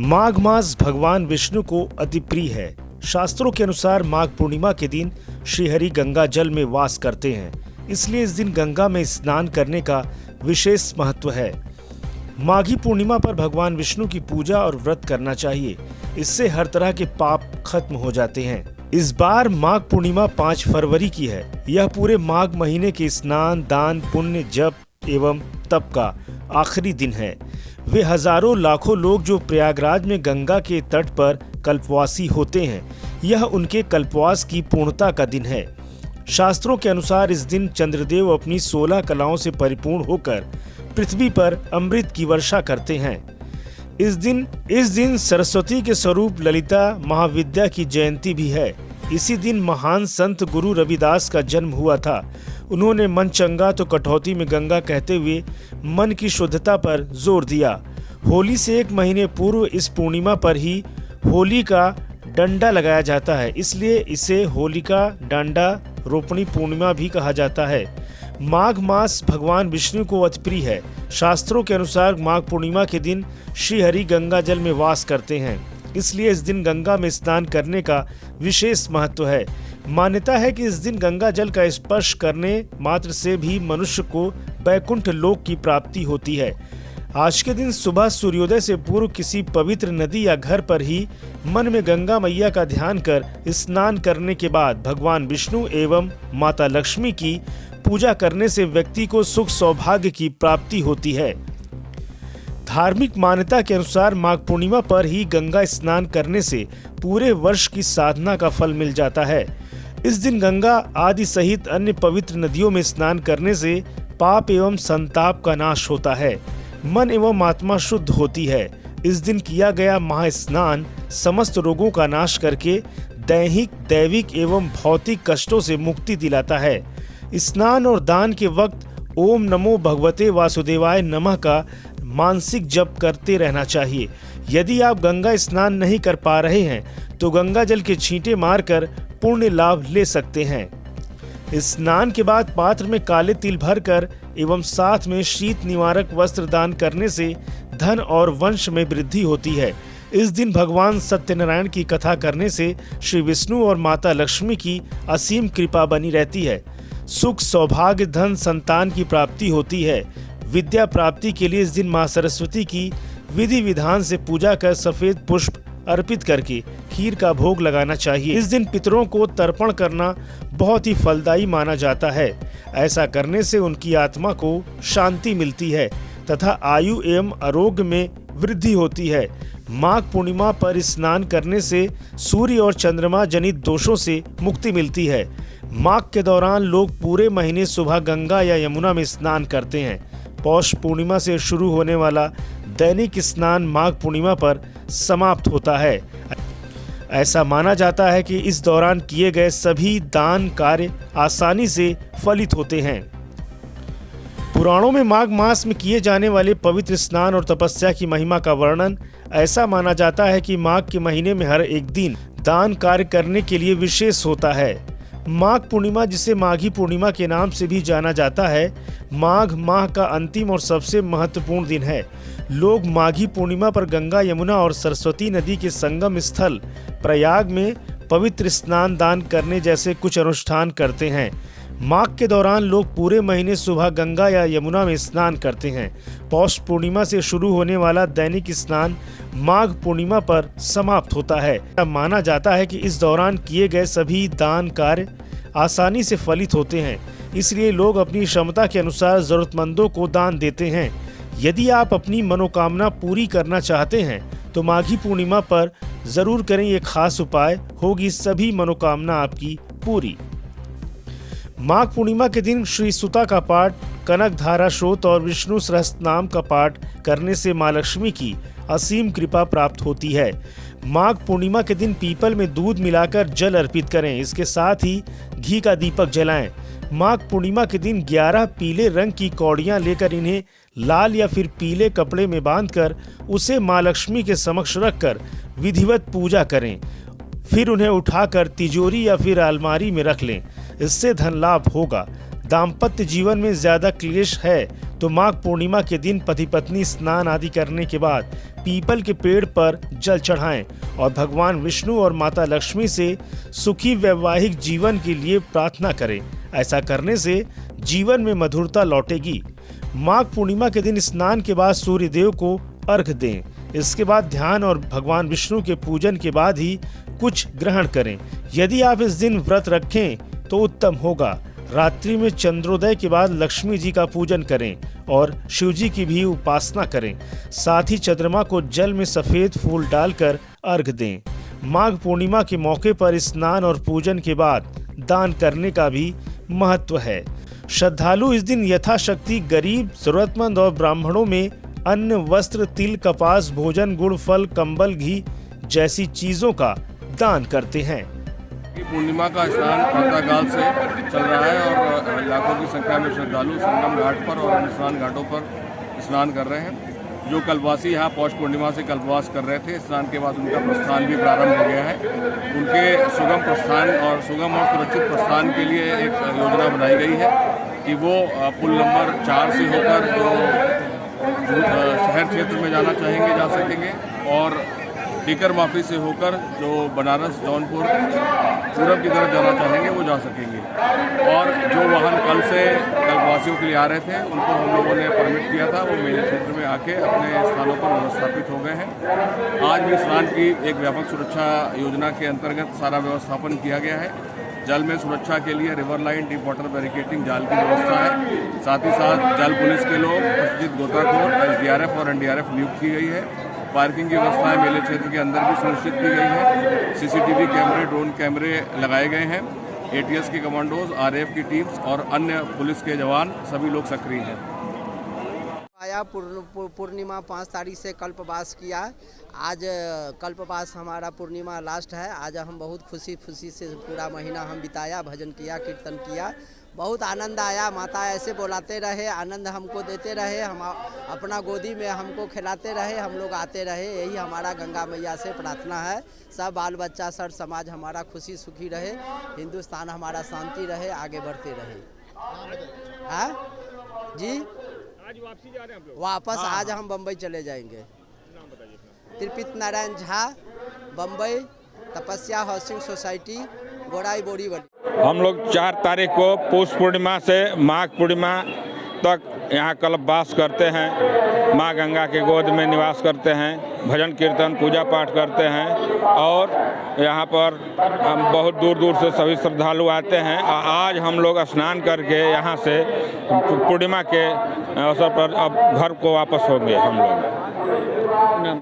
माघ मास भगवान विष्णु को अति प्रिय है। शास्त्रों के अनुसार माघ पूर्णिमा के दिन श्रीहरि गंगा जल में वास करते हैं, इसलिए इस दिन गंगा में स्नान करने का विशेष महत्व है। माघी पूर्णिमा पर भगवान विष्णु की पूजा और व्रत करना चाहिए, इससे हर तरह के पाप खत्म हो जाते हैं। इस बार माघ पूर्णिमा 5 फरवरी की है। यह पूरे माघ महीने के स्नान, दान, पुण्य, जप एवं तप का आखिरी दिन है। वे हजारों लाखों लोग जो प्रयागराज में गंगा के तट पर कल्पवासी होते हैं, यह उनके कल्पवास की पूर्णता का दिन है। शास्त्रों के अनुसार इस दिन चंद्रदेव अपनी 16 कलाओं से परिपूर्ण होकर पृथ्वी पर अमृत की वर्षा करते हैं। इस दिन सरस्वती के स्वरूप ललिता महाविद्या की जयंती भी है। इसी दिन महान संत गुरु रविदास का जन्म हुआ था। उन्होंने मन चंगा तो कटौती में गंगा कहते हुए मन की शुद्धता पर जोर दिया। होली से 1 महीने पूर्व इस पूर्णिमा पर ही होली का डंडा लगाया जाता है, इसलिए इसे होलिका डांडा रोपणी पूर्णिमा भी कहा जाता है। माघ मास भगवान विष्णु को अति प्रिय है। शास्त्रों के अनुसार माघ पूर्णिमा के दिन श्री हरि गंगा जल में वास करते हैं, इसलिए इस दिन गंगा में स्नान करने का विशेष महत्व है। मान्यता है कि इस दिन गंगा जल का स्पर्श करने मात्र से भी मनुष्य को वैकुंठ लोक की प्राप्ति होती है। आज के दिन सुबह सूर्योदय से पूर्व किसी पवित्र नदी या घर पर ही मन में गंगा मैया का ध्यान कर स्नान करने के बाद भगवान विष्णु एवं माता लक्ष्मी की पूजा करने से व्यक्ति को सुख सौभाग्य की प्राप्ति होती है। धार्मिक मान्यता के अनुसार माघ पूर्णिमा पर ही गंगा स्नान करने से पूरे वर्ष की साधना का फल मिल जाता है। इस दिन गंगा आदि सहित अन्य पवित्र नदियों में स्नान करने से पाप एवं संताप का नाश होता है, मन एवं आत्मा शुद्ध होती है। इस दिन किया गया महास्नान समस्त रोगों का नाश करके दैहिक, दैविक एवं भौतिक कष्टों से मुक्ति दिलाता है। स्नान और दान के वक्त ओम नमो भगवते वासुदेवाय नमः का मानसिक जप करते रहना चाहिए। यदि आप गंगा स्नान नहीं कर पा रहे हैं तो गंगा जल के छींटे मारकर पुण्य लाभ ले सकते हैं। स्नान के बाद पात्र में काले तिल भरकर एवं साथ में शीत निवारक वस्त्र दान करने से धन और वंश में वृद्धि होती है। इस दिन भगवान सत्यनारायण की कथा करने से श्री विष्णु और माता लक्ष्मी की असीम कृपा बनी रहती है। सुख, सौभाग्य, धन, संतान की प्राप्ति होती है। विद्या प्राप्ति के लिए इस दिन मां सरस्वती की विधि विधान से पूजा कर सफेद पुष्प अर्पित करके खीर का भोग लगाना चाहिए। इस दिन पितरों को तर्पण करना बहुत ही फलदायी माना जाता है। ऐसा करने से उनकी आत्मा को शांति मिलती है तथा आयु एवं आरोग्य में वृद्धि होती है। माघ पूर्णिमा पर स्नान करने से सूर्य और चंद्रमा जनित दोषों से मुक्ति मिलती है। माघ के दौरान लोग पूरे महीने सुबह गंगा या यमुना में स्नान करते हैं। पौष पूर्णिमा से शुरू होने वाला दैनिक स्नान माघ पूर्णिमा पर समाप्त होता है। ऐसा माना जाता है कि इस दौरान किए गए सभी दान कार्य आसानी से फलित होते हैं। पुराणों में माघ मास में किए जाने वाले पवित्र स्नान और तपस्या की महिमा का वर्णन ऐसा माना जाता है कि माघ के महीने में हर एक दिन दान कार्य करने के लिए विशेष होता है। माघ पूर्णिमा, जिसे माघी पूर्णिमा के नाम से भी जाना जाता है, माघ माह का अंतिम और सबसे महत्वपूर्ण दिन है। लोग माघी पूर्णिमा पर गंगा, यमुना और सरस्वती नदी के संगम स्थल प्रयाग में पवित्र स्नान दान करने जैसे कुछ अनुष्ठान करते हैं। माघ के दौरान लोग पूरे महीने सुबह गंगा या यमुना में स्नान करते हैं। पौष पूर्णिमा से शुरू होने वाला दैनिक स्नान माघ पूर्णिमा पर समाप्त होता है। माना जाता है कि इस दौरान किए गए सभी दान कार्य आसानी से फलित होते हैं, इसलिए लोग अपनी क्षमता के अनुसार जरूरतमंदों को दान देते हैं। यदि आप अपनी मनोकामना पूरी करना चाहते हैं तो माघी पूर्णिमा पर जरूर करें ये खास उपाय, होगी सभी मनोकामना आपकी पूरी। माघ पूर्णिमा के दिन श्री सुता का पाठ, कनक धारा स्रोत और विष्णु सहस्त्रनाम का पाठ करने से मां लक्ष्मी की असीम कृपा प्राप्त होती है। माघ पूर्णिमा के दिन पीपल में दूध मिलाकर जल अर्पित करें, इसके साथ ही घी का दीपक जलाएं। माघ पूर्णिमा के दिन 11 पीले रंग की कौड़ियां लेकर इन्हें लाल या फिर पीले कपड़े में बांधकर उसे मां लक्ष्मी के समक्ष रखकर विधिवत पूजा करें। फिर उन्हें उठाकर तिजोरी या फिर अलमारी में रख लें, इससे धन लाभ होगा। दाम्पत्य जीवन में ज्यादा क्लेश है तो माघ पूर्णिमा के दिन पति पत्नी स्नान आदि करने के बाद पीपल के पेड़ पर जल चढ़ाएं और भगवान विष्णु और माता लक्ष्मी से सुखी वैवाहिक जीवन के लिए प्रार्थना करें। ऐसा करने से जीवन में मधुरता लौटेगी। माघ पूर्णिमा के दिन स्नान के बाद सूर्य देव को अर्घ्य दें। इसके बाद ध्यान और भगवान विष्णु के पूजन के बाद ही कुछ ग्रहण करें। यदि आप इस दिन व्रत रखें तो उत्तम होगा। रात्रि में चंद्रोदय के बाद लक्ष्मी जी का पूजन करें और शिव जी की भी उपासना करें। साथ ही चंद्रमा को जल में सफेद फूल डालकर अर्घ्य दें। माघ पूर्णिमा के मौके पर स्नान और पूजन के बाद दान करने का भी महत्व है। श्रद्धालु इस दिन यथाशक्ति गरीब, जरूरतमंद और ब्राह्मणों में अन्न, वस्त्र, तिल, कपास, भोजन, गुड़, फल, कंबल, घी जैसी चीजों का दान करते हैं। पूर्णिमा का स्नान प्रातःकाल से चल रहा है और लाखों की संख्या में श्रद्धालु संगम घाट पर और अन्य स्नान घाटों पर स्नान कर रहे हैं। जो कल्पवासी यहाँ पौष पूर्णिमा से कल्पवास कर रहे थे, स्नान के बाद उनका प्रस्थान भी प्रारंभ हो गया है। उनके सुगम प्रस्थान और सुरक्षित प्रस्थान के लिए एक योजना बनाई गई है कि वो पुल नंबर 4 से होकर जो शहर क्षेत्र में जाना चाहेंगे जा सकेंगे और टीकर माफी से होकर जो बनारस, जौनपुर, पूरब की तरफ जाना चाहेंगे वो जा सकेंगे। और जो वाहन कल से कल्पवासियों के लिए आ रहे थे उनको हम लोगों ने परमिट किया था, वो मेले क्षेत्र में आके अपने स्थानों पर व्यवस्थापित हो गए हैं। आज भी स्नान की एक व्यापक सुरक्षा योजना के अंतर्गत सारा व्यवस्थापन किया गया है। जल में सुरक्षा के लिए river line, deep water barricading जाल की व्यवस्था है। साथ ही साथ जल पुलिस के लोग, प्रशिक्षित गोताखोर, SDRF और NDRF नियुक्त की गई है। पार्किंग की व्यवस्थाएं मेले क्षेत्र के अंदर भी सुनिश्चित की गई है। CCTV कैमरे, ड्रोन कैमरे लगाए गए हैं। ATS के कमांडोज, RAF की टीम्स और अन्य पुलिस के जवान सभी लोग सक्रिय हैं। आया पूर्णिमा 5 तारीख से कल्पवास किया। आज कल्पवास हमारा पूर्णिमा लास्ट है। आज हम बहुत खुशी से पूरा महीना हम बिताया, भजन किया, कीर्तन किया, बहुत आनंद आया। माता ऐसे बुलाते रहे, आनंद हमको देते रहे, हम अपना गोदी में हमको खिलाते रहे, हम लोग आते रहे। यही हमारा गंगा मैया से प्रार्थना है। सब बाल बच्चा, सर समाज हमारा खुशी सुखी रहे, हिंदुस्तान हमारा शांति रहे, आगे बढ़ते रहे। हाँ जी, आज वापसी जा रहे हैं आप लोग? वापस आज हम बम्बई चले जाएंगे। नाम बताइए अपना। त्रिपित नारायण झा, बम्बई, तपस्या हाउसिंग सोसाइटी, गोड़ाई बोरीवली। हम लोग 4 तारीख को पौष पूर्णिमा से माघ पूर्णिमा तक यहाँ कल्पवास करते हैं। माँ गंगा के गोद में निवास करते हैं, भजन कीर्तन पूजा पाठ करते हैं और यहाँ पर बहुत दूर दूर से सभी श्रद्धालु आते हैं। आज हम लोग स्नान करके यहाँ से पूर्णिमा के अवसर पर अब घर को वापस होंगे हम लोग।